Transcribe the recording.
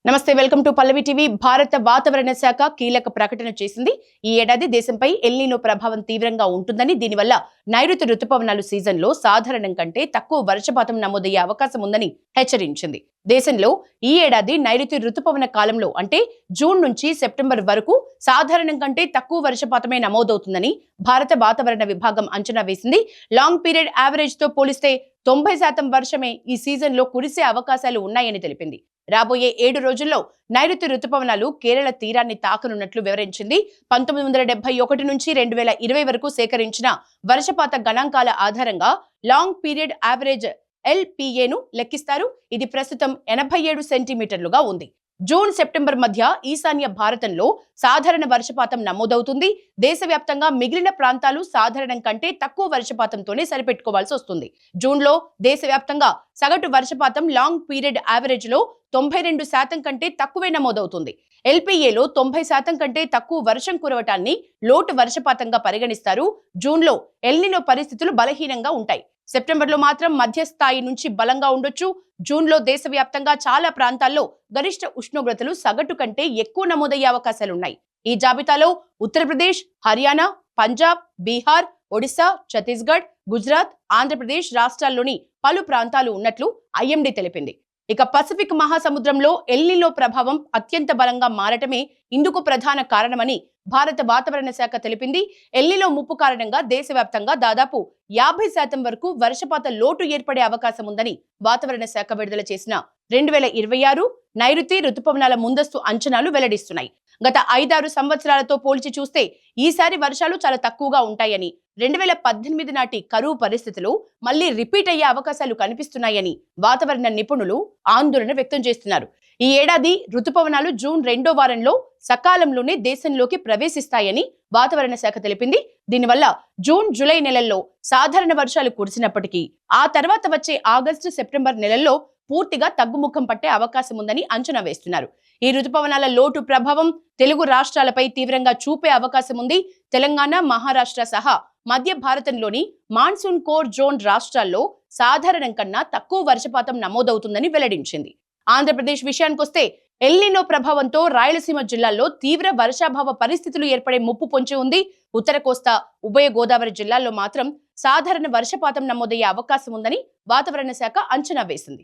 నమస్తే, welcome to Pallavi TV. భారత వాతావరణ శాఖ కీలక ప్రకటన చేసింది. ఈ ఏడాది దేశంపై ఎల్నినో ప్రభావం తీవ్రంగా ఉంటుందని, దీనివల్ల నైరుతి రుతుపవనాలు సీజన్లో సాధారణం కంటే తక్కువ వర్షపాతం నమోదయ్యే అవకాశం ఉందని హెచ్చరించింది. దేశంలో ఈ ఏడాది నైరుతి రుతుపవన కాలంలో అంటే జూన్ నుంచి సెప్టెంబర్ వరకు సాధారణం కంటే తక్కువ వర్షపాతమే నమోదవుతుందని భారత వాతావరణ విభాగం అంచనా వేసింది. లాంగ్ పీరియడ్ యావరేజ్ తో పోలిస్తే 90% వర్షమే ఈ సీజన్లో కురిసే అవకాశాలు ఉన్నాయని తెలిపింది. రాబోయే 7 రోజుల్లో నైరుతి రుతుపవనాలు కేరళ తీరాన్ని తాకనున్నట్లు వివరించింది. 1971 నుంచి 2020 వరకు సేకరించిన వర్షపాత గణాంకాల ఆధారంగా లాంగ్ పీరియడ్ యావరేజ్ LPAను లెక్కిస్తారు. ఇది ప్రస్తుతం 87 సెంటీమీటర్లుగా ఉంది. జూన్ సెప్టెంబర్ మధ్య ఈశాన్య భారతంలో సాధారణ వర్షపాతం నమోదవుతుంది. దేశవ్యాప్తంగా మిగిలిన ప్రాంతాలు సాధారణం కంటే తక్కువ వర్షపాతంతోనే సరిపెట్టుకోవాల్సి వస్తుంది. జూన్లో దేశవ్యాప్తంగా సగటు వర్షపాతం లాంగ్ పీరియడ్ యావరేజ్ లో 92% కంటే తక్కువే నమోదవుతుంది. LPAలో 90% కంటే తక్కువ వర్షం కురవటాన్ని లోటు వర్షపాతంగా పరిగణిస్తారు. జూన్లో ఎల్నినో పరిస్థితులు బలహీనంగా ఉంటాయి. సెప్టెంబర్లో మాత్రం మధ్యస్థాయి నుంచి బలంగా ఉండొచ్చు. జూన్లో దేశవ్యాప్తంగా చాలా ప్రాంతాల్లో గరిష్ట ఉష్ణోగ్రతలు సగటు కంటే ఎక్కువ నమోదయ్యే అవకాశాలున్నాయి. ఈ జాబితాలో ఉత్తరప్రదేశ్, హర్యానా, పంజాబ్, బీహార్, ఒడిశా, ఛత్తీస్గఢ్, గుజరాత్, ఆంధ్రప్రదేశ్ రాష్ట్రాల్లోని పలు ప్రాంతాలు ఉన్నట్లు IMD తెలిపింది. ఇక పసిఫిక్ మహాసముద్రంలో ఎల్నినో ప్రభావం అత్యంత బలంగా మారటమే ఇందుకు ప్రధాన కారణమని భారత వాతావరణ శాఖ తెలిపింది. ఎల్నినో ముప్పు కారణంగా దేశవ్యాప్తంగా దాదాపు 50% వరకు వర్షపాత లోటు ఏర్పడే అవకాశం ఉందని వాతావరణ శాఖ విడుదల చేసిన 2026 నైరుతి రుతుపవనాల ముందస్తు అంచనాలు వెల్లడిస్తున్నాయి. గత 5-6 సంవత్సరాలతో పోల్చి చూస్తే ఈసారి వర్షాలు చాలా తక్కువగా ఉంటాయని, 2018 నాటి కరువు పరిస్థితులు మళ్లీ రిపీట్ అయ్యే అవకాశాలు కనిపిస్తున్నాయని వాతావరణ నిపుణులు ఆందోళన వ్యక్తం చేస్తున్నారు. ఈ ఏడాది రుతుపవనాలు జూన్ 2వ వారంలో సకాలంలోనే దేశంలోకి ప్రవేశిస్తాయని వాతావరణ శాఖ తెలిపింది. దీనివల్ల జూన్, జూలై నెలల్లో సాధారణ వర్షాలు కురిసినప్పటికీ ఆ తర్వాత వచ్చే ఆగస్టు, సెప్టెంబర్ నెలల్లో పూర్తిగా తగ్గుముఖం పట్టే అవకాశం ఉందని అంచనా వేస్తున్నారు. ఈ రుతుపవనాల లోటు ప్రభావం తెలుగు రాష్ట్రాలపై తీవ్రంగా చూపే అవకాశం ఉంది. తెలంగాణ, మహారాష్ట్ర సహా మధ్య భారతంలోని మాన్సూన్ కోర్ జోన్ రాష్ట్రాల్లో సాధారణం కన్నా తక్కువ వర్షపాతం నమోదవుతుందని వెల్లడించింది. ఆంధ్రప్రదేశ్ విషయానికొస్తే ఎల్నినో ప్రభావంతో రాయలసీమ జిల్లాల్లో తీవ్ర వర్షాభావ పరిస్థితులు ఏర్పడే ముప్పు పొంచి ఉంది. ఉత్తర కోస్తా, ఉభయ గోదావరి జిల్లాల్లో మాత్రం సాధారణ వర్షపాతం నమోదయ్యే అవకాశం ఉందని వాతావరణ శాఖ అంచనా వేసింది.